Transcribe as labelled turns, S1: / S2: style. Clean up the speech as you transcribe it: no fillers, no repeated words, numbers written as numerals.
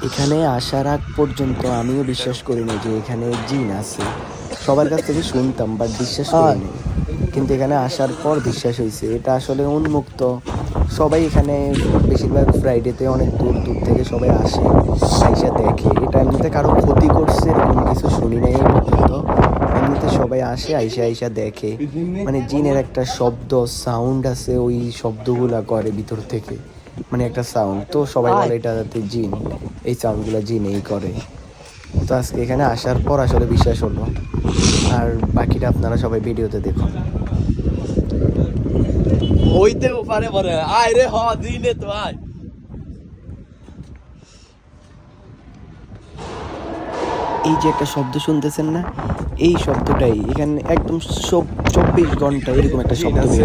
S1: এখানে আসার আগ পর্যন্ত আমিও বিশ্বাস করিনি যে এখানে জিন আছে। সবার কাছ থেকে শুনতাম বাট বিশ্বাস করিনি, কিন্তু এখানে আসার পর বিশ্বাস হয়েছে। এটা আসলে উন্মুক্ত, সবাই এখানে বেশিরভাগ ফ্রাইডেতে অনেক দূর দূর থেকে সবাই আসে, আইসা দেখে। এটা এমনিতে কারো ক্ষতি করছে এরকম কিছু শুনি নাই এই পর্যন্ত। এমনিতে সবাই আসে, আইসা আইসা দেখে। মানে জিনের একটা শব্দ সাউন্ড আছে, ওই শব্দগুলা করে ভিতর থেকে, মানে একটা সাউন্ড। তো সবাই বলে এটা যাতে জিন, এই সাউন্ডগুলো জিনেই করে। তো আজকে এখানে আসার পর আসলে বিশ্বাস হলো। আর বাকিটা আপনারা সবাই ভিডিওতে দেখুন।
S2: হইতেও পারে বলে আয় রে দিনে তো আয়।
S1: এই যে একটা শব্দ শুনতেছেন না, এই শব্দটাই এখানে একদম 24 ঘন্টা এরকম একটা শব্দ বের হয়।